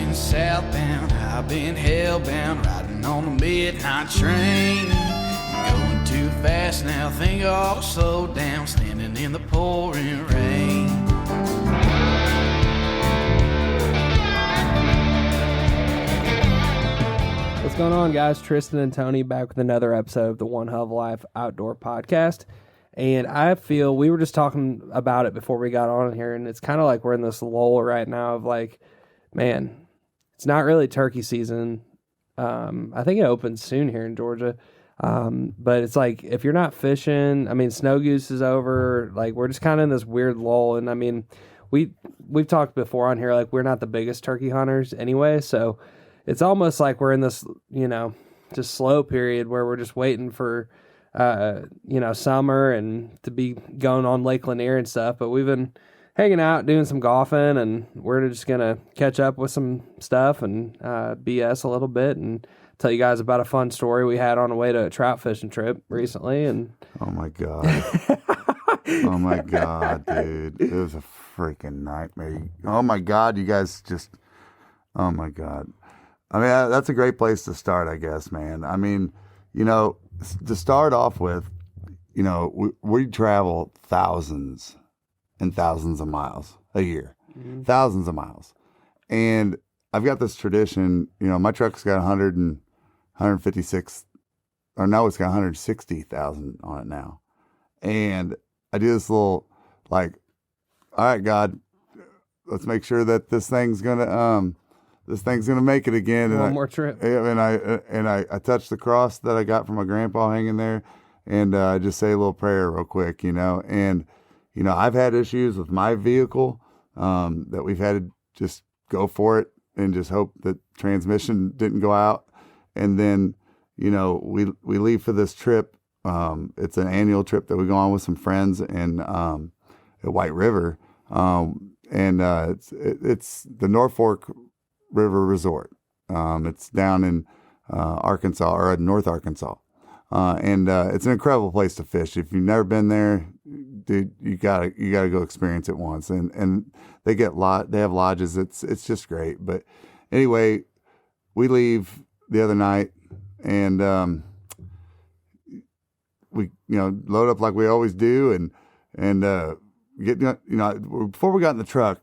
been southbound, I've been hellbound, riding on the midnight train. Going too fast now, think I'll slow down, standing in the pouring rain. What's going on, guys? Tristan and Tony back with another episode of the One Hell of a Life Outdoor Podcast. And I feel we were just talking about it before we got on here, and it's kind of like we're in this lull right now of like, man, it's not really turkey season. I think it opens soon here in Georgia. But it's like, if you're not fishing, I mean, snow goose is over. Like, we're just kind of in this weird lull. And I mean, we've talked before on here, like, we're not the biggest turkey hunters anyway. So it's almost like we're in this, just slow period where we're just waiting for, summer and to be going on Lake Lanier and stuff. But we've been hanging out, doing some golfing, and we're just going to catch up with some stuff and BS a little bit and tell you guys about a fun story we had on the way to a trout fishing trip recently. And oh my God. Oh my God, dude. It was a freaking nightmare. Oh my God, you guys just, oh my God. I mean, that's a great place to start, I guess, man. I mean, to start off with, we travel thousands and thousands of miles a year, thousands of miles. And I've got this tradition, my truck's got 156, or no, it's got 160,000 on it now. And I do this little, like, all right, God, let's make sure that this thing's going to make it again. One more trip. And I touch the cross that I got from my grandpa hanging there, and I just say a little prayer real quick, And, I've had issues with my vehicle that we've had to just go for it and just hope that transmission didn't go out. And then, we leave for this trip. It's an annual trip that we go on with some friends in at White River, and it's the Norfolk River Resort. It's down in Arkansas, or North Arkansas, and it's an incredible place to fish. If you've never been there, dude, you gotta go experience it once. And they have lodges. It's just great. But anyway, we leave the other night, and we load up like we always do, and get before we got in the truck,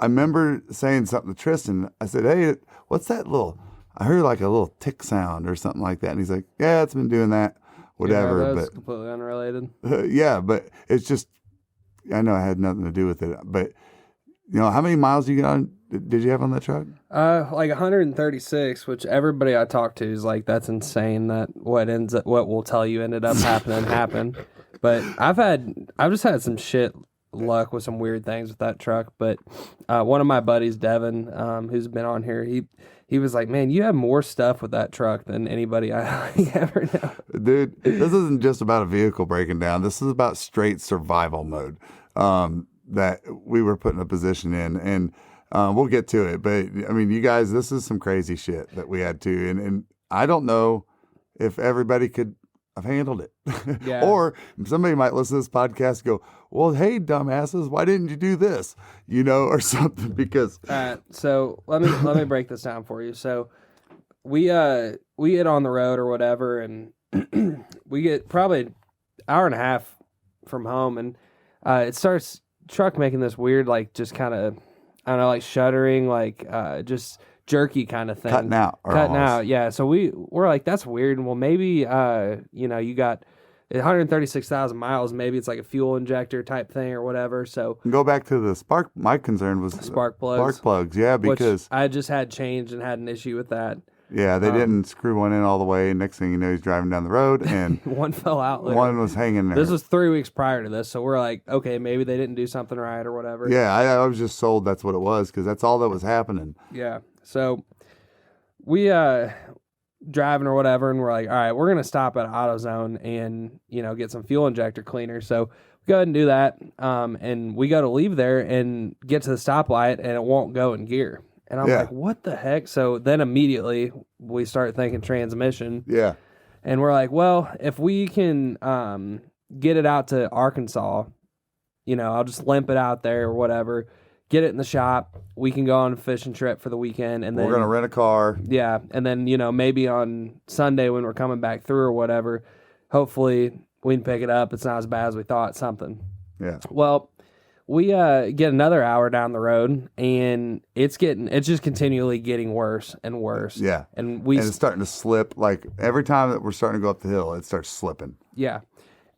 I remember saying something to Tristan. I said, "Hey, what's that little?" I heard like a little tick sound or something like that, and he's like, "Yeah, it's been doing that, whatever." Yeah, that's but completely unrelated. Yeah, but it's just, I know it had nothing to do with it. But how many miles did you have on that truck? Like 136, which everybody I talked to is like, that's insane. That what we'll tell you ended up happened. But I've just had some shit luck with some weird things with that truck. But one of my buddies, Devin, who's been on here, he was like, "Man, you have more stuff with that truck than anybody I ever know." Dude, this isn't just about a vehicle breaking down. This is about straight survival mode that we were put in a position in. And we'll get to it. But, I mean, you guys, this is some crazy shit that we had to. And I don't know if everybody could have handled it. Yeah. Or somebody might listen to this podcast and go, "Well, hey, dumbasses, why didn't you do this?" Or something, because... So let me break this down for you. So we get on the road or whatever, and we get probably an hour and a half from home, and it starts truck making this weird, like, just kind of, I don't know, like shuddering, like just jerky kind of thing. Cutting out, yeah. So we're like, that's weird. And well, maybe you got 136,000 miles, maybe it's like a fuel injector type thing or whatever. So go back to the spark. My concern was spark plugs. Yeah, because I just had changed and had an issue with that. Yeah, they didn't screw one in all the way. Next thing you know, he's driving down the road, and one fell out. One was hanging there. This was 3 weeks prior to this, so we're like, okay, maybe they didn't do something right or whatever. Yeah, I was just sold that's what it was, because that's all that was happening. Yeah, so we driving or whatever, and we're like, all right, we're gonna stop at AutoZone and get some fuel injector cleaner. So we go ahead and do that, and we go to leave there and get to the stoplight, and it won't go in gear. And I'm like, what the heck? So then immediately we start thinking transmission. Yeah. And we're like, well, if we can get it out to Arkansas, I'll just limp it out there or whatever, get it in the shop. We can go on a fishing trip for the weekend, and then we're gonna rent a car. Yeah, and then maybe on Sunday when we're coming back through or whatever, hopefully we can pick it up. It's not as bad as we thought. Something. Yeah. Well, we get another hour down the road, and it's just continually getting worse and worse. Yeah, and it's starting to slip. Like every time that we're starting to go up the hill, it starts slipping. Yeah,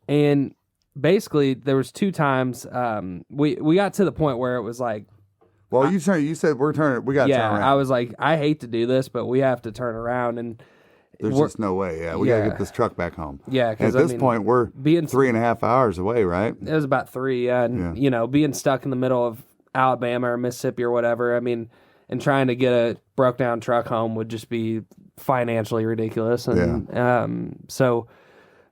and basically there was 2 times we got to the point where it was like, well, you said we got to turn around. I was like, I hate to do this, but we have to turn around, and there's just no way. Yeah, we got to get this truck back home. Yeah, because at this point we're being 3.5 hours away, right? It was about 3. Yeah, and being stuck in the middle of Alabama or Mississippi or whatever. I mean, and trying to get a broke down truck home would just be financially ridiculous. And so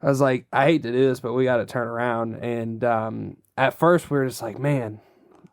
I was like, I hate to do this, but we got to turn around. And at first we were just like, man,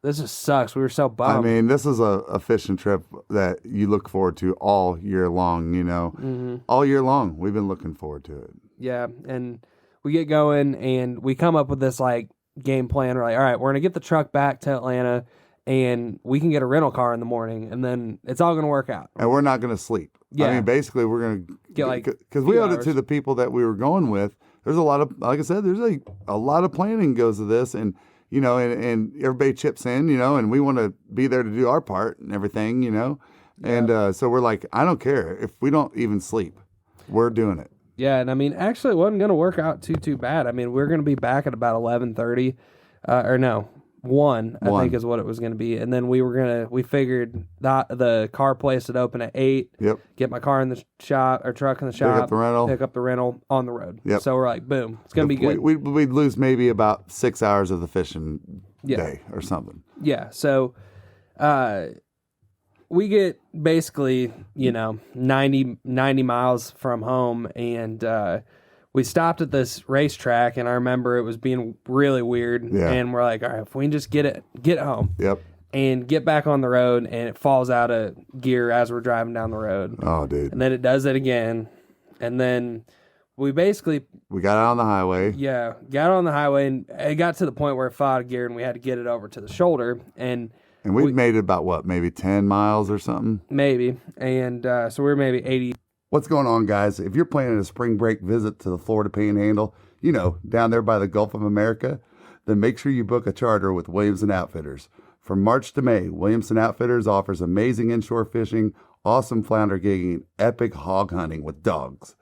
this just sucks. We were so bummed. I mean, this is a fishing trip that you look forward to all year long, Mm-hmm. All year long. We've been looking forward to it. Yeah, and we get going, and we come up with this, like, game plan. We're like, all right, we're going to get the truck back to Atlanta, and we can get a rental car in the morning, and then it's all going to work out. And we're not going to sleep. Yeah. I mean, basically, we're going to get, like, because we owed it to the people that we were going with. There's a lot of, like I said, there's a lot of planning goes to this, and and everybody chips in, and we want to be there to do our part and everything, And so we're like, I don't care if we don't even sleep, we're doing it. Yeah, and I mean, actually, it wasn't going to work out too bad. I mean, we're going to be back at about 11:30, or no, 1, I think is what it was going to be. And then we figured that the car place would open at 8. Yep. Get my car in the shop or truck in the shop. Pick up the rental on the road. Yep. So we're like, boom, it's going to be good. We'd lose maybe about 6 hours of the fishing day or something. Yeah. So, we get basically, 90 miles from home, and we stopped at this racetrack, and I remember it was being really weird. Yeah. And we're like, all right, if we can just get home. Yep. And get back on the road, and it falls out of gear as we're driving down the road. Oh, dude. And then it does it again. And then we got out on the highway. Yeah, got on the highway, and it got to the point where it fell out of gear, and we had to get it over to the shoulder. And we made it about, maybe 10 miles or something? Maybe. And so we were maybe 80. What's going on, guys? If you're planning a spring break visit to the Florida Panhandle, down there by the Gulf of America, then make sure you book a charter with Williamson Outfitters. From March to May, Williamson Outfitters offers amazing inshore fishing, awesome flounder gigging, epic hog hunting with dogs.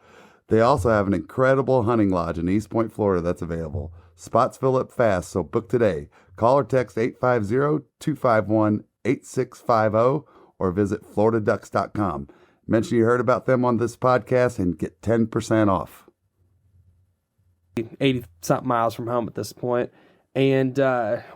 They also have an incredible hunting lodge in East Point, Florida that's available. Spots fill up fast, so book today. Call or text 850-251-8650 or visit floridaducks.com. Mention you heard about them on this podcast and get 10% off. 80-something miles from home at this point. And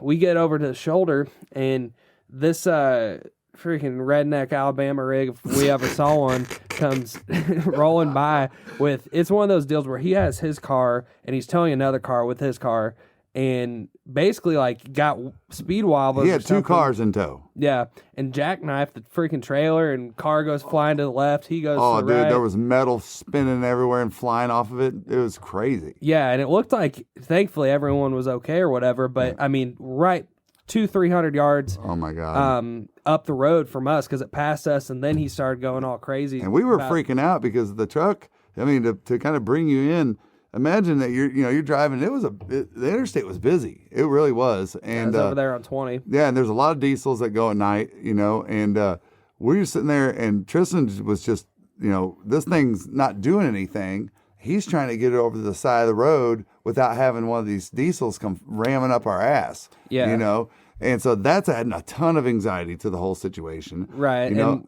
we get over to the shoulder, and this freaking redneck Alabama rig, if we ever saw one, comes rolling by with, it's one of those deals where he has his car, and he's towing another car with his car, and basically, got speed wobblers. He had 2 cars in tow. Yeah, and jackknifed the freaking trailer, and car goes flying to the left. He goes to the right. There was metal spinning everywhere and flying off of it. It was crazy. Yeah, and it looked like, thankfully, everyone was okay or whatever, but, I mean, right 200-300 yards. Oh, my God. Up the road from us, because it passed us, and then he started going all crazy. And we were freaking out because the truck, I mean, to kind of bring you in, imagine that you're driving. The interstate was busy. It really was. And over there on 20. Yeah, and there's a lot of diesels that go at night, and we're just sitting there, and Tristan was just, this thing's not doing anything. He's trying to get it over to the side of the road without having one of these diesels come ramming up our ass. Yeah. And so that's adding a ton of anxiety to the whole situation. Right. And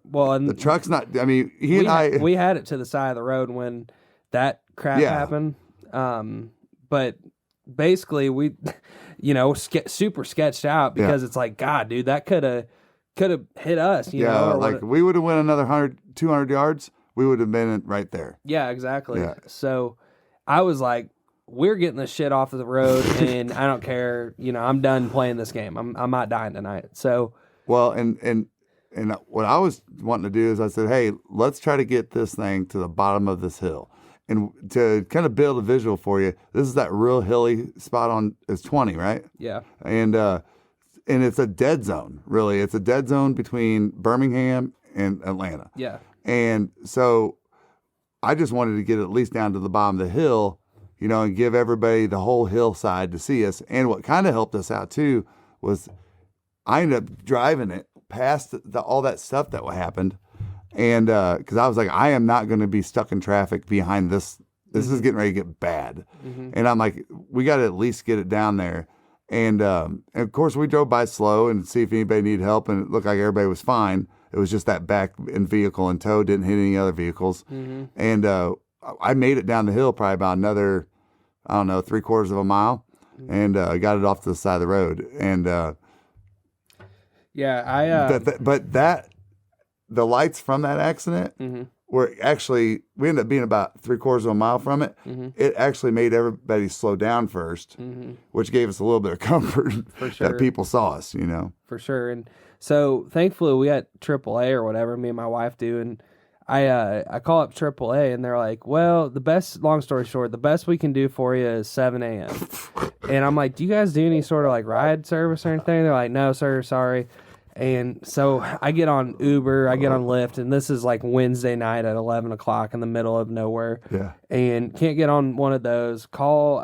the truck's not, I mean, we had it to the side of the road when that crap happened. But basically we, super sketched out because it's like, God, dude, that could have hit us, you know? Like we would have went another 100, 200 yards. We would have been right there. Yeah, exactly. Yeah. So I was like, we're getting this shit off of the road, and I don't care. I'm done playing this game. I'm not dying tonight. So, well, and what I was wanting to do is I said, hey, let's try to get this thing to the bottom of this hill, and to kind of build a visual for you. This is that real hilly spot it's 20, right? Yeah. And it's a dead zone, really. It's a dead zone between Birmingham and Atlanta. Yeah. And so I just wanted to get at least down to the bottom of the hill, you know, and give everybody the whole hillside to see us. And what kind of helped us out too was I ended up driving it past all that stuff that happened. And because I was like, I am not going to be stuck in traffic behind this. This is getting ready to get bad. And I'm like, we got to at least get it down there. And of course, we drove by slow and see if anybody needed help. And it looked like everybody was fine. It was just that back end vehicle and tow didn't hit any other vehicles. And I made it down the hill probably about another, I don't know, 3/4 of a mile, and got it off to the side of the road. And the lights from that accident were actually, we ended up being about 3/4 of a mile from it. It actually made everybody slow down first, which gave us a little bit of comfort that people saw us, you know. For sure. And so thankfully we got AAA or whatever, me and my wife do, and I call up AAA and they're like, well, long story short, the best we can do for you is 7 a.m. And I'm like, do you guys do any sort of like ride service or anything? They're like, no, sir, sorry. And so I get on Uber, I get on Lyft, and this is like Wednesday night at 11 o'clock in the middle of nowhere. Yeah. And can't get on one of those. Call,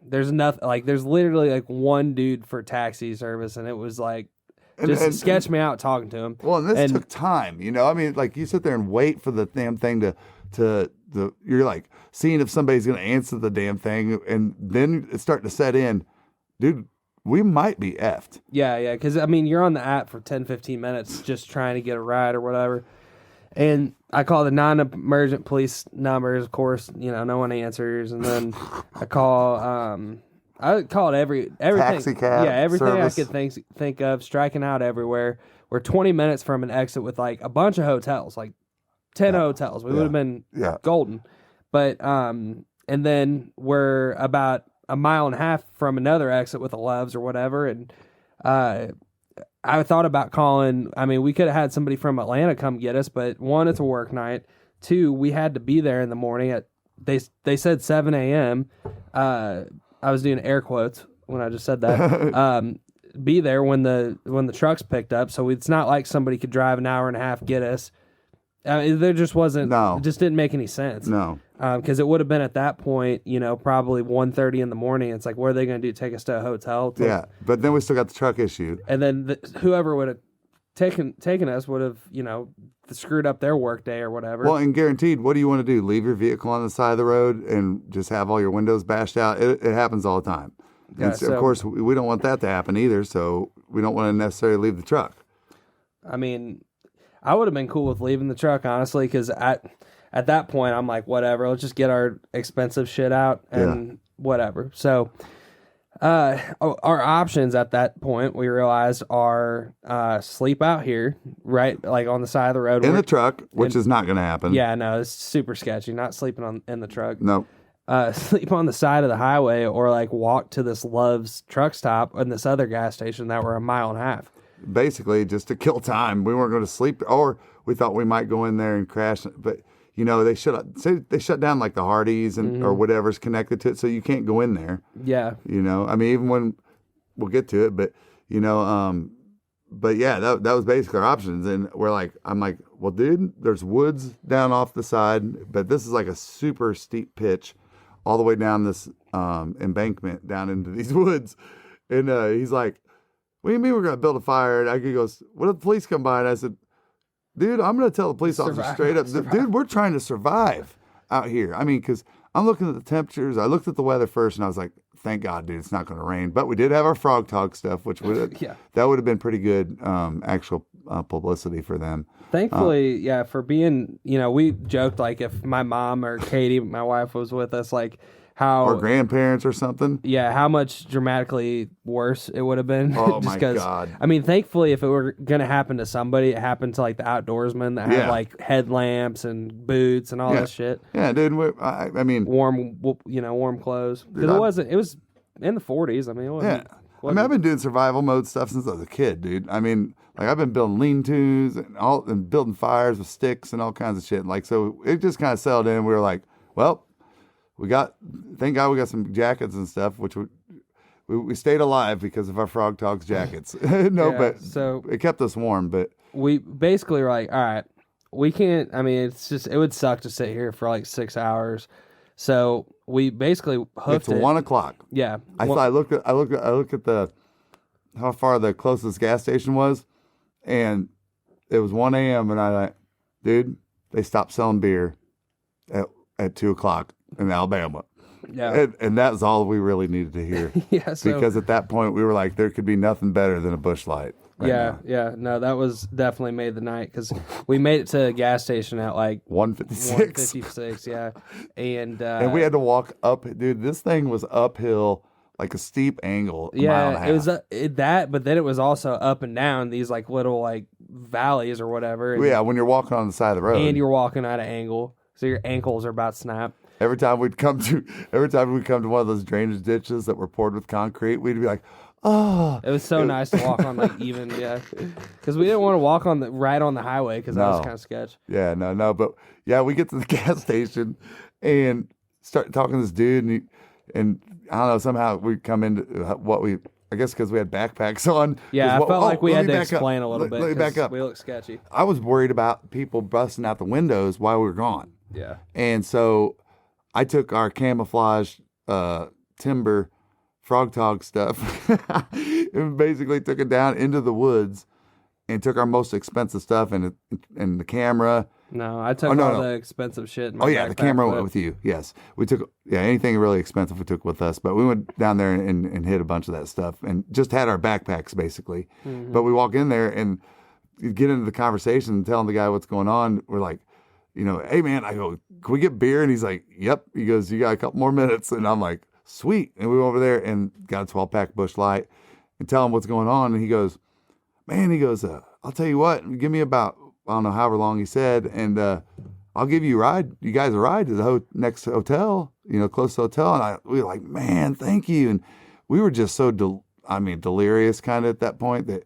there's literally like one dude for taxi service, and it was like, just sketch me out talking to him. Well, and this took time, you know? I mean, like, you sit there and wait for the damn thing you're like seeing if somebody's going to answer the damn thing, and then it's starting to set in. Dude, we might be effed. Yeah, because, I mean, you're on the app for 10, 15 minutes just trying to get a ride or whatever. And I call the non-emergent police numbers, of course, you know, no one answers. And then I called everything. Taxi cab, yeah, everything service. I could think of, striking out everywhere. We're 20 minutes from an exit with like a bunch of hotels, like 10 hotels. We would have been golden. But, and then we're about a mile and a half from another exit with a Love's or whatever. And I thought about calling. I mean, we could have had somebody from Atlanta come get us, but one, it's a work night. Two, we had to be there in the morning they said 7 a.m. I was doing air quotes when I just said that. Be there when the truck's picked up. So it's not like somebody could drive an hour and a half, get us. There just wasn't. No. It just didn't make any sense. No. Because it would have been at that point, you know, probably 1:30 in the morning. It's like, what are they going to do? Take us to a hotel? Yeah, but then we still got the truck issue. And then whoever would have taken us would have, you know, screwed up their work day or whatever. Well, and guaranteed, what do you want to do? Leave your vehicle on the side of the road and just have all your windows bashed out? It happens all the time. And so, of course, we don't want that to happen either, so we don't want to necessarily leave the truck. I mean, I would have been cool with leaving the truck, honestly, because at that point, I'm like, whatever, let's just get our expensive shit out and whatever. So our options at that point, we realized, are sleep out here, right, like on the side of the road. In the truck, which is not going to happen. Yeah, no, it's super sketchy, not sleeping in the truck. No. Sleep on the side of the highway or like walk to this Love's truck stop and this other gas station that were a mile and a half. Basically, just to kill time. We weren't going to sleep, or we thought we might go in there and crash. But, you know, they shut down like the Hardee's and or whatever's connected to it, so you can't go in there. Yeah. You know, I mean, even when we'll get to it, but, you know, but yeah, that was basically our options. And I'm like, well, dude, there's woods down off the side, but this is like a super steep pitch all the way down this embankment down into these woods. And he's like, what do you mean we're going to build a fire? And he goes, what if the police come by? And I said, dude, I'm going to tell the police officer straight up, dude, we're trying to survive out here. I mean, because I'm looking at the temperatures. I looked at the weather first, and I was like, thank God, dude, it's not going to rain. But we did have our frog talk stuff, which would that would have been pretty good actual publicity for them. Thankfully, for being, you know, we joked like if my mom or Katie, my wife, was with us, like how or grandparents or something. Yeah, how much dramatically worse it would have been. Oh my God! I mean, thankfully, if it were going to happen to somebody, it happened to like the outdoorsmen that had like headlamps and boots and all that shit. Yeah, dude. I mean, warm clothes. Because it was in the 40s. I mean, it wasn't. I mean, I've been doing survival mode stuff since I was a kid, dude. I mean, like I've been building lean-tos and building fires with sticks and all kinds of shit. Like, so it just kind of settled in. We were like, well, thank God we got some jackets and stuff, which we stayed alive because of our Frog Talks jackets. But so it kept us warm. But we basically were like, all right, we can't. I mean, it would suck to sit here for like 6 hours. So we basically hooked it's 1 o'clock. Yeah, I looked at the how far the closest gas station was, and it was 1 a.m. and I like, dude, they stopped selling beer at 2 o'clock in Alabama. Yeah, and that's all we really needed to hear. Yeah, because at that point we were like, there could be nothing better than a Busch Light. No, that was definitely made the night because we made it to a gas station at like 1:56. 1:56, yeah, and we had to walk up, dude. This thing was uphill, like a steep angle. A mile and a half. It was that, but then it was also up and down these like little like valleys or whatever. And, when you're walking on the side of the road, and you're walking at an angle, so your ankles are about to snap. Every time we'd come to one of those drainage ditches that were poured with concrete, we'd be like, oh. It was so nice to walk on like even, because we didn't want to walk on right on the highway because that was kind of sketch. Yeah, no, but yeah, we get to the gas station and start talking to this dude, and I don't know, somehow we come into I guess because we had backpacks on. Yeah, I felt like we had to explain a little bit. Let me back up. We look sketchy. I was worried about people busting out the windows while we were gone. Yeah, and so I took our camouflage timber Frog Talk stuff and basically took it down into the woods and took our most expensive stuff and the camera. No, I took the expensive shit. In my the camera went with you. Yes, we took anything really expensive we took with us, but we went down there and hid a bunch of that stuff and just had our backpacks basically. Mm-hmm. But we walk in there and get into the conversation and telling the guy what's going on. We're like, hey man, I go, can we get beer? And he's like, yep. He goes, you got a couple more minutes, and I'm like, sweet. And we went over there and got a 12-pack Busch Light and tell him what's going on. And he goes, I'll tell you what, give me about, I don't know, however long he said, and I'll give you guys a ride to the next hotel, close to the hotel. And we were like, man, thank you. And we were just so, delirious kind of at that point that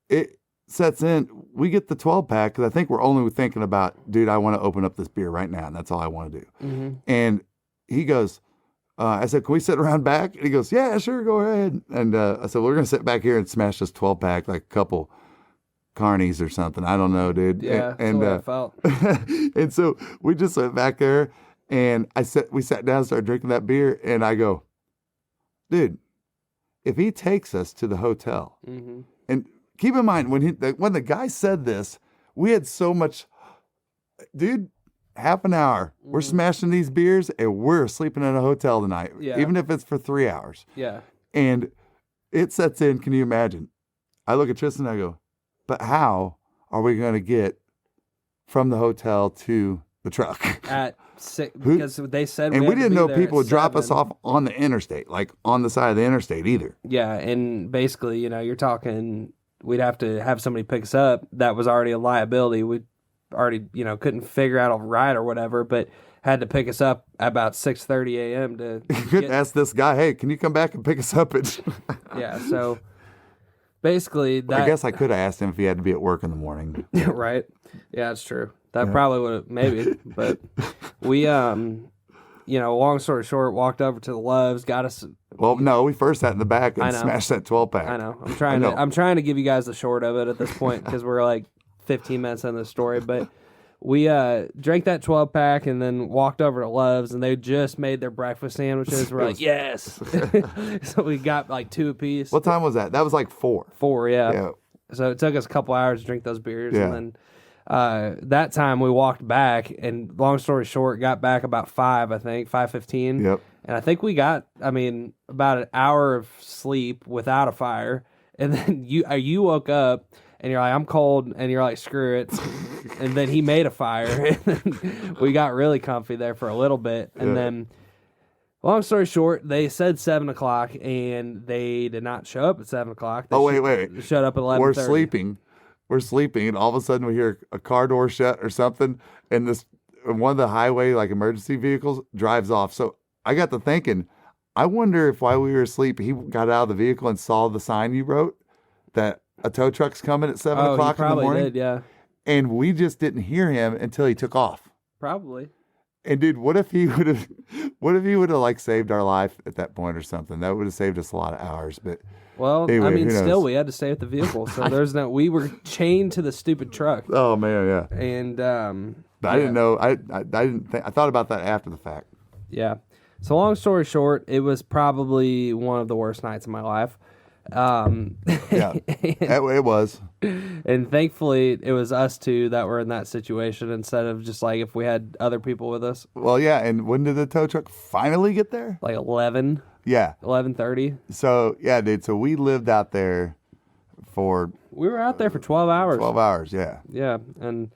it sets in. We get the 12-pack because I think we're only thinking about, dude, I want to open up this beer right now. And that's all I want to do. Mm-hmm. And he goes, I said, can we sit around back? And he goes, yeah, sure, go ahead. And I said, we're going to sit back here and smash this 12-pack like a couple carnies or something. I don't know, dude. Yeah, and that's what I felt. And so we just went back there, and we sat down and started drinking that beer, and I go, dude, if he takes us to the hotel, mm-hmm. and keep in mind, when the guy said this, we had so much, dude, half an hour, we're smashing these beers and we're sleeping in a hotel tonight, even if it's for 3 hours. Yeah. And it sets in, can you imagine? I look at Tristan and I go, but how are we going to get from the hotel to the truck? At 6, because they said we didn't know people would drop us off on the interstate, like on the side of the interstate either. Yeah, and basically, you're talking, we'd have to have somebody pick us up. That was already a liability. We'd already, couldn't figure out a ride or whatever, but had to pick us up about 6:30 a.m. to ask this guy, hey, can you come back and pick us up? Yeah, so basically that... I guess I could have asked him if he had to be at work in the morning. Right. Yeah, that's true. That probably would have, maybe, but we, long story short, walked over to the Loves, got us... Well, no, we first sat in the back and smashed that 12-pack. I know. I'm trying to give you guys the short of it at this point because we're like 15 minutes into the story, but we drank that 12-pack and then walked over to Love's, and they just made their breakfast sandwiches. We're like, yes. So we got like 2 apiece. What time was that? That was like 4. 4, yeah. So it took us a couple hours to drink those beers, and then that time we walked back, and long story short, got back about 5, I think, 5:15. Yep. And I think we got, about an hour of sleep without a fire, and then you woke up, and you're like, I'm cold, and you're like, screw it. And then he made a fire, and we got really comfy there for a little bit. And then, long story short, they said 7 o'clock, and they did not show up at 7 o'clock. Wait. They showed up at 11:30. We're sleeping, and all of a sudden we hear a car door shut or something, and one of the highway, like, emergency vehicles drives off. So I got to thinking, I wonder if while we were asleep, he got out of the vehicle and saw the sign you wrote that a tow truck's coming at 7 o'clock in the morning. Did, yeah. And we just didn't hear him until he took off. Probably. And dude, what if he would have like saved our life at that point or something? That would have saved us a lot of hours. But well, anyway, I mean, who knows? still we had to stay at the vehicle, so we were chained to the stupid truck. Oh man, yeah. And but I didn't know. I didn't think. I thought about that after the fact. Yeah. So long story short, it was probably one of the worst nights of my life. Yeah, it was. And thankfully, it was us two that were in that situation instead of just like if we had other people with us. Well, yeah. And when did the tow truck finally get there? Like 11. Yeah. 11:30. So yeah, dude. So we lived out there for. We were out there for 12 hours. 12 hours. Yeah. Yeah. And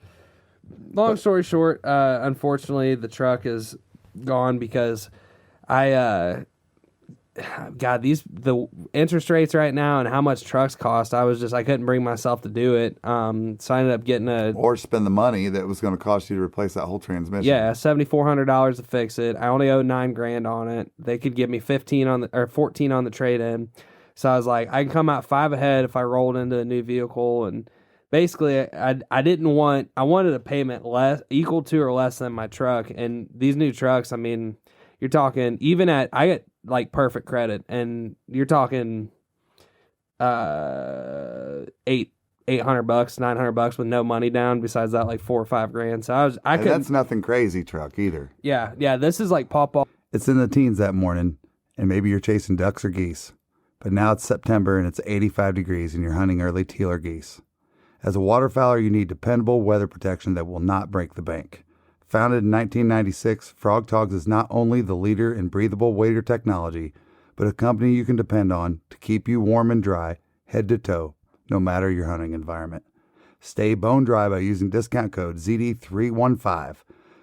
long story short, unfortunately, the truck is gone because the interest rates right now and how much trucks cost, I couldn't bring myself to do it. So I ended up getting or spend the money that was going to cost you to replace that whole transmission. Yeah, $7,400 to fix it. I only owe $9,000 on it. They could give me 14 on the trade-in. So I was like, I can come out 5 ahead if I rolled into a new vehicle. And basically, I wanted a payment equal to or less than my truck. And these new trucks, I mean, you're talking I get like perfect credit, and you're talking $800, $900 with no money down. Besides that, like $4,000 or $5,000. So I couldn't. That's nothing crazy truck either. Yeah. This is like pop. It's in the teens that morning, and maybe you're chasing ducks or geese. But now it's September and it's 85 degrees, and you're hunting early teal or geese. As a waterfowler, you need dependable weather protection that will not break the bank. Founded in 1996, Frog Togs is not only the leader in breathable wader technology, but a company you can depend on to keep you warm and dry, head to toe, no matter your hunting environment. Stay bone dry by using discount code ZD315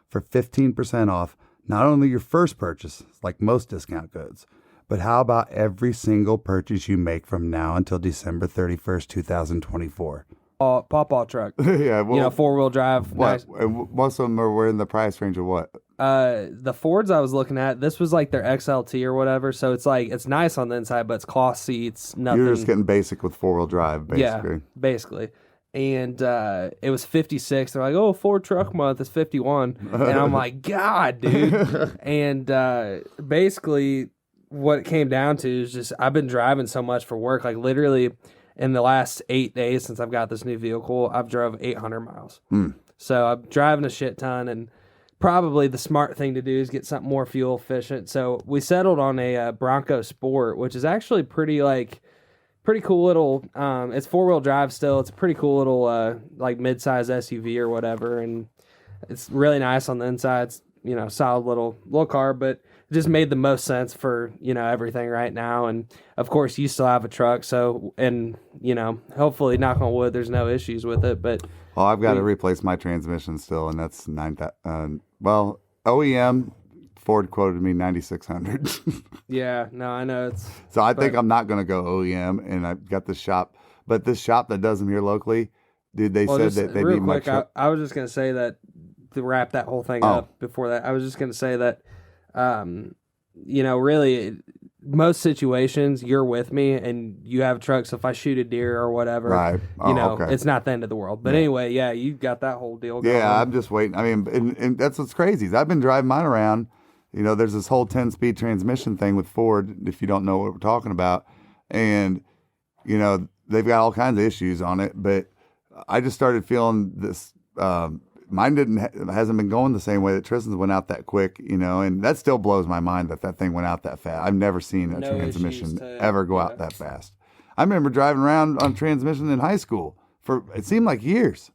for 15% off not only your first purchase, like most discount codes, but how about every single purchase you make from now until December 31st, 2024? Pawpaw truck. Yeah, well, 4-wheel drive. What? Nice. Most of them were in the price range of what? The Fords I was looking at, this was like their XLT or whatever, so it's like it's nice on the inside, but it's cloth seats, nothing. You're just getting basic with 4-wheel drive, basically. Yeah, basically. And it was 56. They're like, oh, Ford truck month is 51. And I'm like, God, dude. And basically what it came down to is just I've been driving so much for work, like literally in the last 8 days since I've got this new vehicle, I've drove 800 miles. So I'm driving a shit ton, and probably the smart thing to do is get something more fuel efficient. So we settled on a Bronco Sport, which is actually pretty cool little, it's 4-wheel drive still. It's a pretty cool little, like mid-size SUV or whatever. And it's really nice on the inside. It's, solid little car, but it just made the most sense for, everything right now. And of course you still have a truck. So, and, hopefully knock on wood, there's no issues with it, but. Well, I've got to replace my transmission still, and that's OEM Ford quoted me 9,600. Yeah, no, I know it's. So I think I'm not going to go OEM, and I've got this shop, but this shop that does them here locally, dude, they said that they need my truck. I was just going to say that to wrap that whole thing up before that. I was just going to say that, really, most situations you're with me and you have a truck. So if I shoot a deer or whatever, right. Okay. It's not the end of the world. But anyway, yeah, you got that whole deal going. Yeah, I'm just waiting. I mean, and that's what's crazy. Is I've been driving mine around. There's this whole 10-speed transmission thing with Ford, if you don't know what we're talking about. And, they've got all kinds of issues on it. But I just started feeling this. Mine hasn't been going the same way that Tristan's went out that quick, and that still blows my mind that thing went out that fast. I've never seen a transmission ever go out that fast. I remember driving around on transmission in high school for, it seemed like years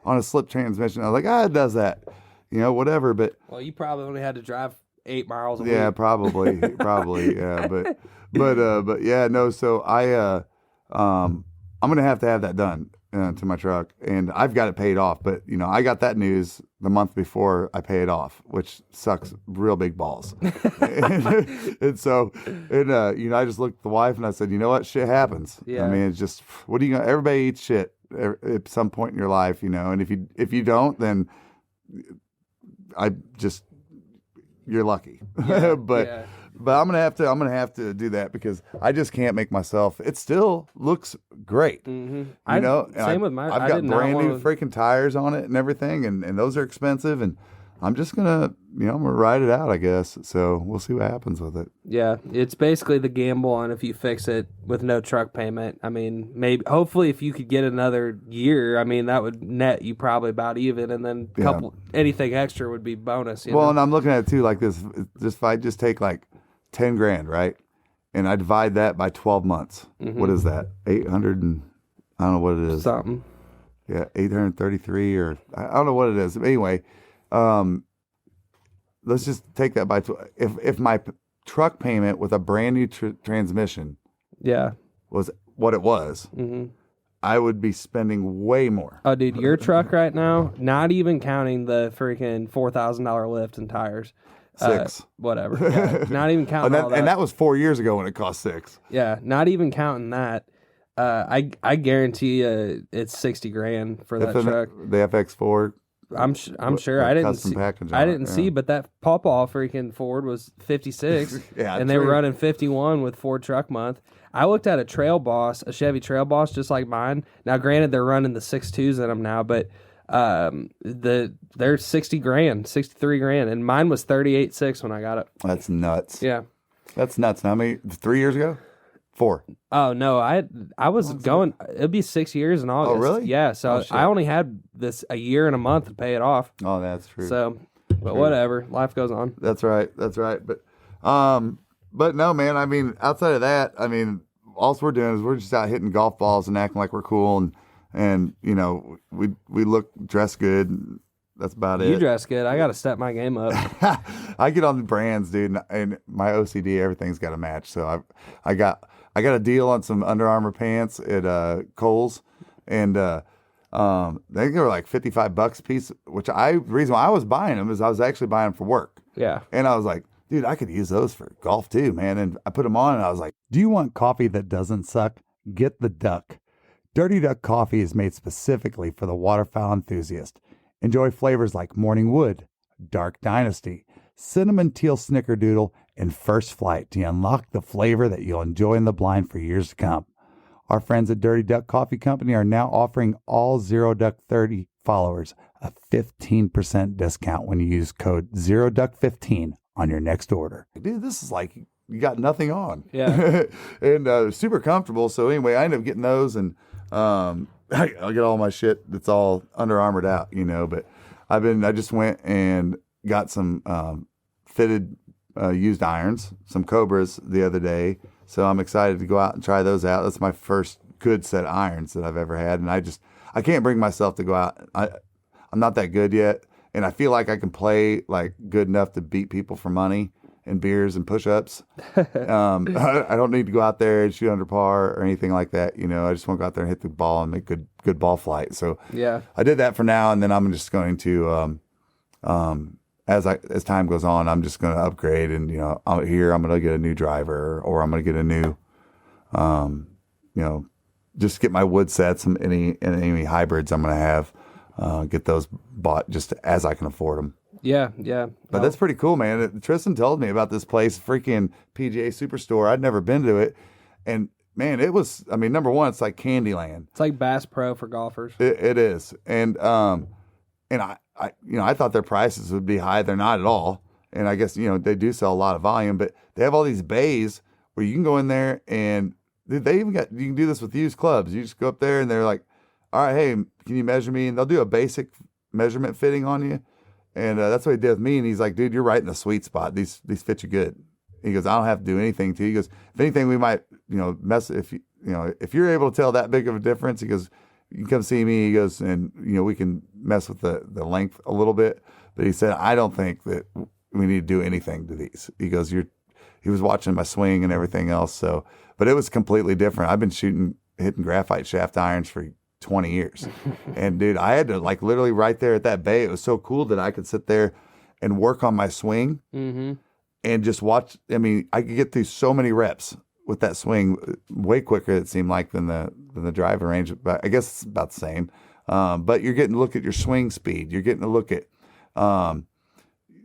on a slip transmission. I was like, it does that, whatever. But well, you probably only had to drive 8 miles a week. Yeah, probably, yeah. But yeah, no. So I'm gonna have to have that done to my truck, and I've got it paid off. But I got that news the month before I pay it off, which sucks real big balls. and so, I just looked at the wife and I said, you know what, shit happens. Yeah. I mean, it's just, what are you gonna? Everybody eats shit at some point in your life, and if you don't, then you're lucky. Yeah, But I'm gonna have to do that because I just can't make myself. It still looks great, mm-hmm. And same with mine. I've got brand new freaking tires on it and everything, and those are expensive. And I'm just gonna, I'm gonna ride it out, I guess. So we'll see what happens with it. Yeah, it's basically the gamble on if you fix it with no truck payment. I mean, maybe, hopefully, if you could get another year, I mean, that would net you probably about even, and then anything extra would be bonus. You know? And I'm looking at it too like this. Just if I just take like 10 grand, right, and I divide that by 12 months, what is that? 800 and I don't know what it is. Something. Yeah, 833 or I don't know what it is. But anyway, let's just take that by if my truck payment with a brand new transmission was what it was, I would be spending way more. Oh, dude, your truck right now, not even counting the freaking $4,000 lift and tires. 6. Whatever. Yeah, not even counting all that. And that was 4 years ago when it cost 6. Yeah, not even counting that. I guarantee it's 60 grand for that truck. The FX4. I'm sure I didn't see, but that Pawpaw freaking Ford was 56, and they were running 51 with Ford Truck Month. I looked at a Chevy Trail Boss, just like mine. Now, granted, they're running the 6.2s in them now, but they're 60 grand, 63 grand, and mine was 38.6 when I got it. That's nuts. Yeah, that's nuts. Now, how many? 3 years ago? 4. Oh no, I was going. It'd be 6 years in August. Oh really? Yeah. So I only had this a year and a month to pay it off. Oh, that's true. So, but whatever, life goes on. That's right. But no, man. I mean, outside of that, I mean, all we're doing is we're just out hitting golf balls and acting like we're cool, and we look dress good. And that's about it. You dress good. I got to step my game up. I get on the brands, dude, and my OCD, everything's got to match. So I got a deal on some Under Armour pants at Kohl's, and they were like $55 a piece. The reason why I was buying them is I was actually buying them for work. Yeah, and I was like, dude, I could use those for golf too, man. And I put them on, and I was like, do you want coffee that doesn't suck? Get the Duck. Dirty Duck coffee is made specifically for the waterfowl enthusiast. Enjoy flavors like Morning Wood, Dark Dynasty, Cinnamon Teal Snickerdoodle, and First Flight to unlock the flavor that you'll enjoy in the blind for years to come. Our friends at Dirty Duck Coffee Company are now offering all Zero Duck 30 followers a 15% discount when you use code ZeroDuck15 on your next order. Dude, this is like you got nothing on. Yeah. And super comfortable. So anyway, I ended up getting those, and I get all my shit that's all Under Armoured out, but I just went and got some fitted used irons, some Cobras the other day. So I'm excited to go out and try those out. That's my first good set of irons that I've ever had. And I can't bring myself to go out. I'm not that good yet. And I feel like I can play like good enough to beat people for money and beers and push-ups. I don't need to go out there and shoot under par or anything like that. I just want to go out there and hit the ball and make good ball flight. So yeah, I did that for now. And then I'm just going to, as time goes on, I'm just going to upgrade, and I'm going to get a new driver, or I'm going to get a new, just get my wood sets and any hybrids I'm going to have, get those bought just as I can afford them. Yeah. But that's pretty cool, man. Tristan told me about this place, freaking PGA Superstore. I'd never been to it, and man, it was. I mean, number one, it's like Candyland. It's like Bass Pro for golfers. It is, and I thought their prices would be high. They're not at all. And I guess, they do sell a lot of volume, but they have all these bays where you can go in there, and they even you can do this with used clubs. You just go up there and they're like, all right, hey, can you measure me? And they'll do a basic measurement fitting on you. And that's what he did with me. And he's like, dude, you're right in the sweet spot. These fit you good. He goes, I don't have to do anything to you. He goes, if anything, we might, mess if you're able to tell that big of a difference, he goes, you can come see me. He goes, and we can mess with the length a little bit. But he said, I don't think that we need to do anything to these. He goes, he was watching my swing and everything else. So, but it was completely different. I've been hitting graphite shaft irons for 20 years. And dude, I had to literally right there at that bay. It was so cool that I could sit there and work on my swing and just watch. I mean, I could get through so many reps with that swing way quicker, it seemed like, than the driving range. But I guess it's about the same. But you're getting to look at your swing speed. You're getting to look at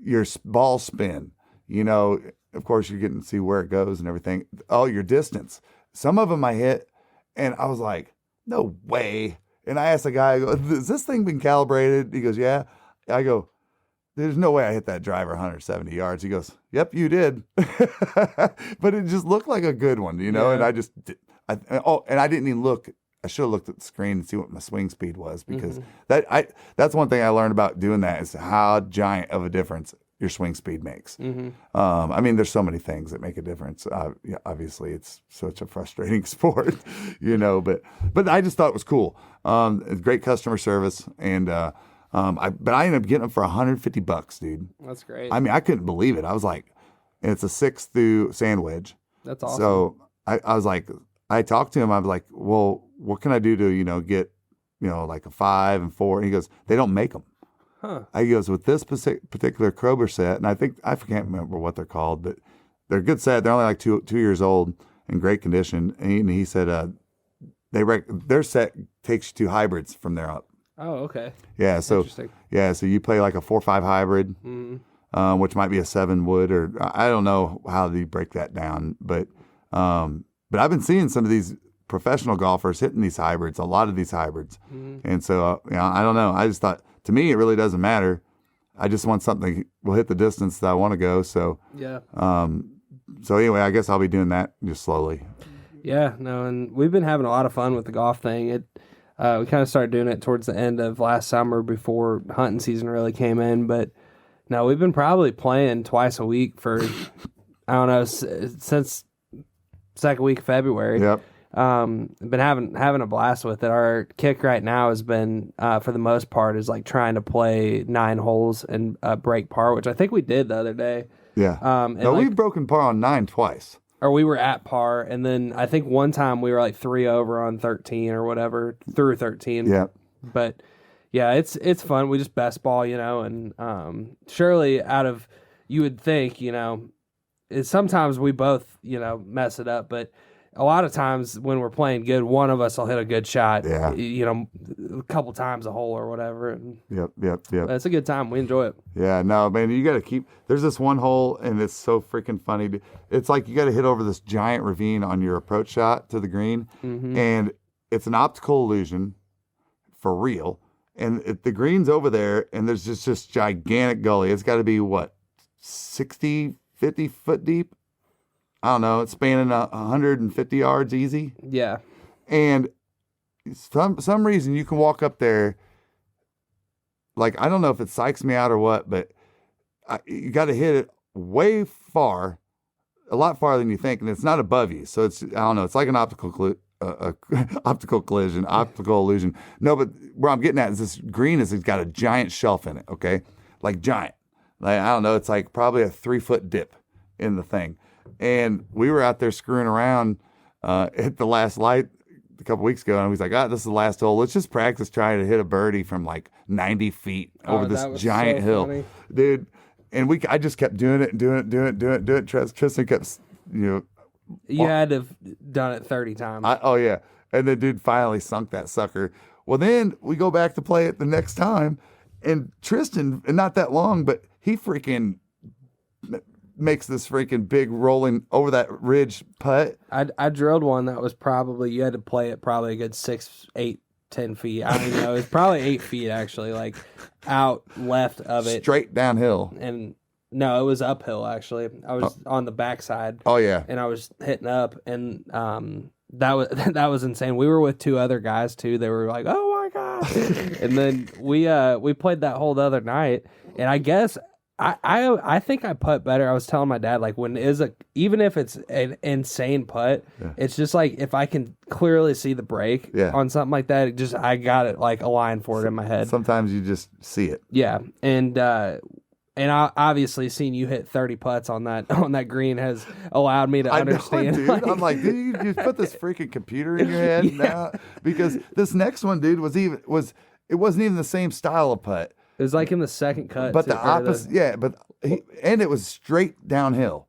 your ball spin. Of course, you're getting to see where it goes and everything. Oh, your distance. Some of them I hit, and I was like, no way. And I asked the guy, I go, has this thing been calibrated? He goes, yeah. I go, there's no way I hit that driver 170 yards. He goes, yep, you did. But it just looked like a good one, you know, and I just, and I didn't even look. I should have looked at the screen and see what my swing speed was, because that's one thing I learned about doing that, is how giant of a difference your swing speed makes. I mean, there's so many things that make a difference. Obviously, it's such a frustrating sport, you know, but I just thought it was cool. Great customer service, and but I ended up getting them for $150, dude. That's great. I mean, I couldn't believe it. I was like, and it's a 6 through sand wedge. That's awesome. So I was like, I talked to him. I was like, well, what can I do to, you know, get, you know, like a 5 and 4? And he goes, they don't make them. Huh. He goes, with this particular Kroger set, and I can't remember what they're called, but they're a good set. They're only like 2 years old, in great condition. And he said their set takes you to hybrids from there up. Oh, okay. Yeah, so Interesting. yeah, so you play like a 4-5 hybrid, which might be a 7 wood, or I don't know how they break that down, but I've been seeing some of these professional golfers hitting these hybrids, a lot of these hybrids, and so you know, I don't know. I just thought, to me, it really doesn't matter. I just want something that will hit the distance that I want to go. So yeah. So anyway, I guess I'll be doing that just slowly. Yeah, no, and we've been having a lot of fun with the golf thing. We kind of started doing it towards the end of last summer before hunting season really came in. But no, we've been probably playing twice a week for, I don't know, since second week of February. Yep. Been having a blast with it. Our kick right now has been, for the most part, is like trying to play 9 holes and break par, which I think we did the other day. Yeah. No, we've broken par on 9 twice. Or we were at par, and then I think one time we were like 3 over on 13 or whatever, through 13. Yeah. But yeah, it's fun. We just best ball, you know, and surely you would think, you know, sometimes we both, you know, mess it up, but a lot of times when we're playing good, one of us will hit a good shot, you know, a couple times a hole or whatever. And Yep. it's a good time. We enjoy it. Yeah, no, man, you got to there's this one hole, and it's so freaking funny. It's like you got to hit over this giant ravine on your approach shot to the green, and it's an optical illusion for real. And the green's over there, and there's just this gigantic gully. It's got to be, 50 foot deep? I don't know. It's spanning 150 yards easy. Yeah. And some reason you can walk up there. Like, I don't know if it psychs me out or what, but you got to hit it way far, a lot farther than you think, and it's not above you. So it's, I don't know. It's like an optical collision, optical illusion. No, but where I'm getting at is this green it's got a giant shelf in it. Okay, like giant. Like, I don't know. It's like probably a 3-foot dip in the thing. And we were out there screwing around at the last light a couple weeks ago, and we was like, this is the last hole. Let's just practice trying to hit a birdie from like 90 feet over this giant hill. Funny. Dude. And I just kept doing it. Tristan kept, you know. You had to have done it 30 times. Oh, yeah. And the dude finally sunk that sucker. Well, then we go back to play it the next time, and Tristan, and not that long, but he freaking makes this freaking big rolling over that ridge putt. I drilled one that was probably, you had to play it probably a good 6, 8, 10 feet. I don't even know. It's probably 8 feet actually, like out left of it. Straight downhill. And no, it was uphill actually. I was on the backside. Oh yeah. And I was hitting up, and that was insane. We were with 2 other guys too. They were like, "Oh my god!" And then we played that hole the other night, and I guess. I think I putt better. I was telling my dad, like, even if it's an insane putt, it's just like if I can clearly see the break on something like that, I got it like a line for it in my head. Sometimes you just see it. Yeah, and I obviously seeing you hit 30 putts on that green has allowed me to understand. Dude. I'm like, dude, you put this freaking computer in your head now, because this next one, dude, it wasn't even the same style of putt. It was like in the second cut. But the opposite, and it was straight downhill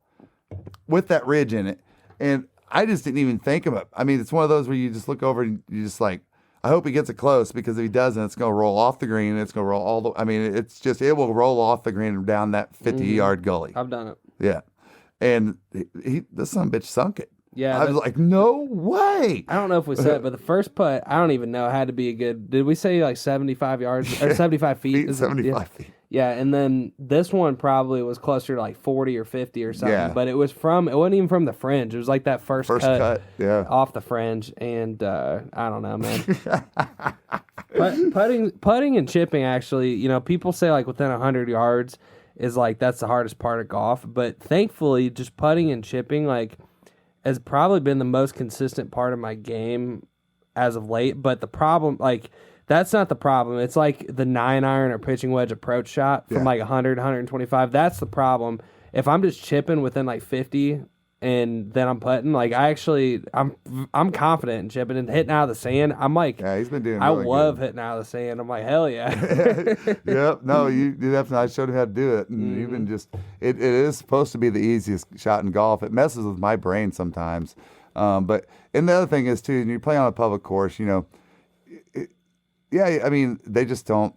with that ridge in it. And I just didn't even think about it. I mean, it's one of those where you just look over and you just like, I hope he gets it close, because if he doesn't, it's going to roll off the green. And it's going to roll it will roll off the green and down that 50-yard gully. I've done it. Yeah. And this son of a bitch sunk it. Yeah, I was like, no way. I don't know if we said it, but the first putt, I don't even know, had to be a good, did we say like 75 yards or 75 feet? 75 feet. Yeah, and then this one probably was closer to like 40 or 50 or something. Yeah. But it wasn't even from the fringe. It was like that first cut yeah. off the fringe. And I don't know, man. Putting and chipping, actually, you know, people say like within 100 yards is like that's the hardest part of golf. But thankfully, just putting and chipping like has probably been the most consistent part of my game as of late. But the problem, like, that's not the problem. It's like the 9-iron or pitching wedge approach shot from like 100, 125. That's the problem. If I'm just chipping within like 50 and then I'm putting, like I'm confident in chipping and hitting out of the sand. I'm like, yeah, he's been doing. I really love good. hitting out of the sand. I'm like, hell yeah. Yep. No, you definitely. I showed him how to do it, and you've been just. It is supposed to be the easiest shot in golf. It messes with my brain sometimes, but and the other thing is too, when you play on a public course, you know. Yeah, I mean, they just don't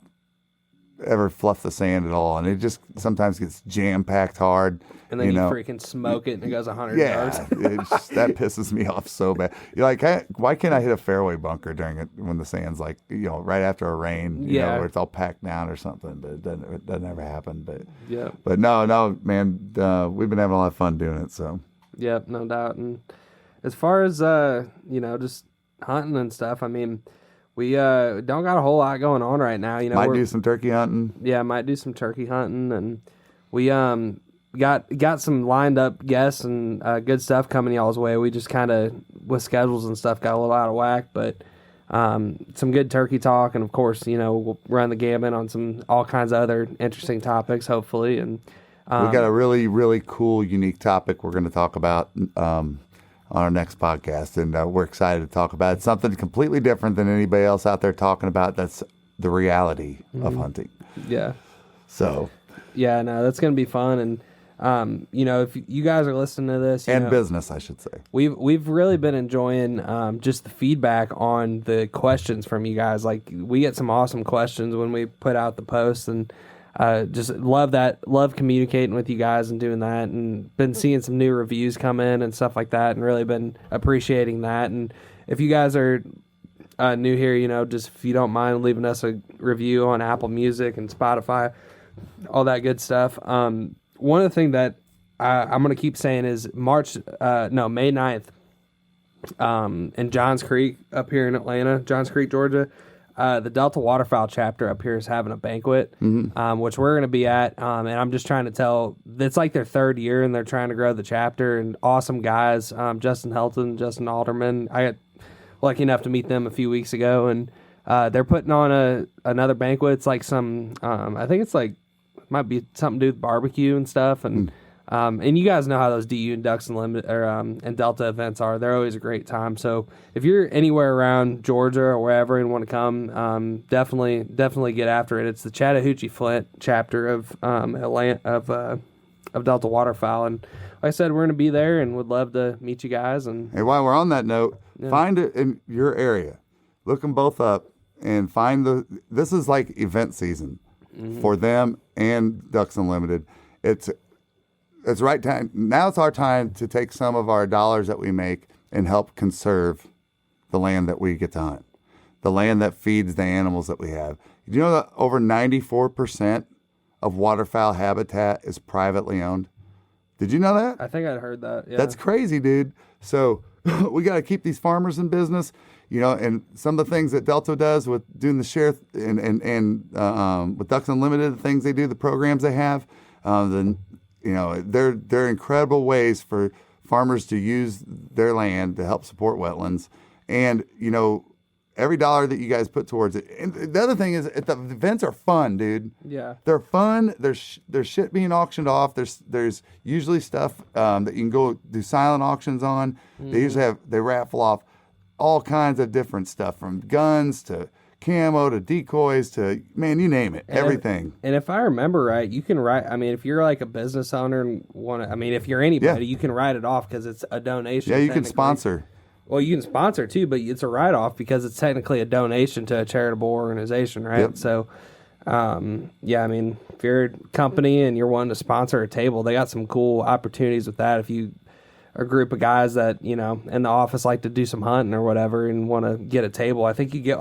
ever fluff the sand at all, and it just sometimes gets jam-packed hard. And then you freaking smoke it, and it goes 100 yards. That pisses me off so bad. You're like, why can't I hit a fairway bunker during it when the sand's like, you know, right after a rain, you know, where it's all packed down or something, but it doesn't ever happen. But no, man, we've been having a lot of fun doing it, so. Yep, no doubt. And as far as, you know, just hunting and stuff, I mean, we don't got a whole lot going on right now. You know, might do some turkey hunting. Yeah, might do some turkey hunting, and we got some lined up guests and good stuff coming y'all's way. We just kind of with schedules and stuff got a little out of whack, but some good turkey talk, and of course, you know, we'll run the gamut on some all kinds of other interesting topics, hopefully. And we got a really, really cool, unique topic we're going to talk about on our next podcast, and we're excited to talk about it. It's something completely different than anybody else out there talking about. That's the reality of hunting. Yeah. So. Yeah, no, that's going to be fun, and you know, if you guys are listening to this, and business, I should say, we've really been enjoying just the feedback on the questions from you guys. Like, we get some awesome questions when we put out the posts, and just love communicating with you guys and doing that, and been seeing some new reviews come in and stuff like that, and really been appreciating that. And if you guys are new here, you know, just if you don't mind leaving us a review on Apple Music and Spotify, all that good stuff. One of the things that I'm going to keep saying is May 9th, in Johns Creek up here in Atlanta, Johns Creek, Georgia. The Delta Waterfowl chapter up here is having a banquet, which we're going to be at. And I'm just trying to tell, it's like their third year and they're trying to grow the chapter, and awesome guys. Justin Helton, Justin Alderman. I got lucky enough to meet them a few weeks ago, and they're putting on another banquet. It's like some, I think it's like, might be something to do with barbecue and stuff. And you guys know how those DU and Ducks and Limit and Delta events are. They're always a great time. So if you're anywhere around Georgia or wherever and want to come, definitely get after it. It's the Chattahoochee Flint chapter of Atlanta of Delta Waterfowl, and like I said, we're going to be there and would love to meet you guys. And hey, while we're on that note, find it in your area. Look them both up and find this is like event season for them and Ducks Unlimited. It's right time. Now it's our time to take some of our dollars that we make and help conserve the land that we get to hunt, the land that feeds the animals that we have. Do you know that over 94% of waterfowl habitat is privately owned? Did you know that? I think I'd heard that. Yeah. That's crazy, dude. So we got to keep these farmers in business, you know, and some of the things that Delta does with doing the share and with Ducks Unlimited, the things they do, the programs they have, you know, they're incredible ways for farmers to use their land to help support wetlands. And, you know, every dollar that you guys put towards it. And the other thing is, the events are fun, dude. Yeah. They're fun. There's shit being auctioned off. There's usually stuff that you can go do silent auctions on. Mm-hmm. They raffle off all kinds of different stuff, from guns to camo to decoys to, man, you name it, everything. And if I remember right, you can write, I mean, if you're like a business owner and if you're anybody, you can write it off because it's a donation. Yeah, you can sponsor. Well, you can sponsor too, but it's a write-off because it's technically a donation to a charitable organization, right? Yep. So, yeah, I mean, if you're a company and you're wanting to sponsor a table, they got some cool opportunities with that. If you a group of guys that, you know, in the office like to do some hunting or whatever and want to get a table, I think you get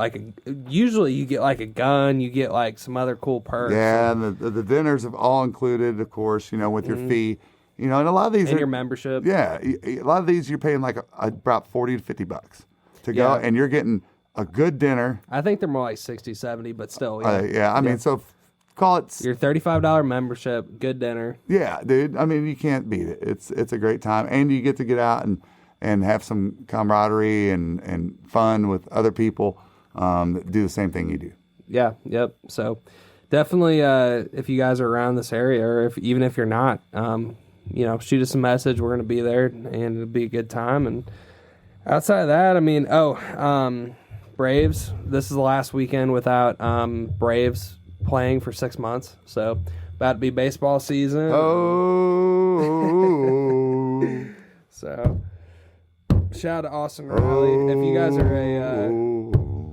usually you get like a gun, you get like some other cool perks. Yeah, and the dinners have all included, of course, you know, with your fee. You know, and a lot of these and your membership. Yeah, a lot of these you're paying like about $40 to $50 to go, and you're getting a good dinner. I think they're more like 60, 70, but still. I mean, so call it your $35 membership, good dinner. Yeah, dude. I mean, you can't beat it. It's a great time, and you get to get out and have some camaraderie and fun with other people that do the same thing you do. Yeah. Yep. So definitely, if you guys are around this area, or even if you're not, you know, shoot us a message. We're gonna be there, and it'll be a good time. And outside of that, I mean, Braves. This is the last weekend without Braves playing for 6 months, so about to be baseball season. Oh, so shout out to Austin Riley. If you guys are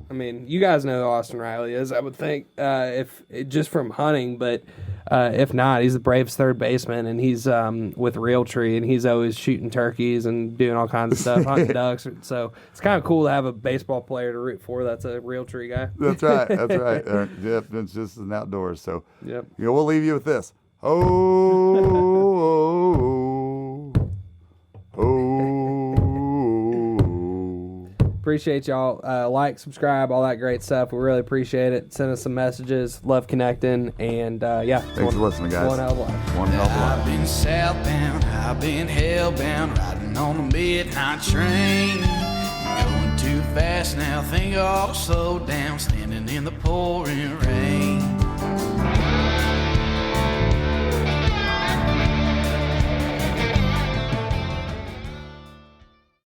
I mean, you guys know who Austin Riley is, I would think, if just from hunting, but if not, he's the Braves' third baseman, and he's with Realtree, and he's always shooting turkeys and doing all kinds of stuff, hunting ducks. So it's kind of cool to have a baseball player to root for that's a Realtree guy. That's right. That's right. Yep, it's just an outdoors. So yep. You know, we'll leave you with this. Oh. Appreciate y'all. Like, subscribe, all that great stuff. We really appreciate it. Send us some messages. Love connecting. And yeah. Thanks for listening, guys. One hell of a life. One hell of a life. I've been southbound, I've been hellbound, riding on the midnight train. Going too fast now, think I'll slow down, standing in the pouring rain.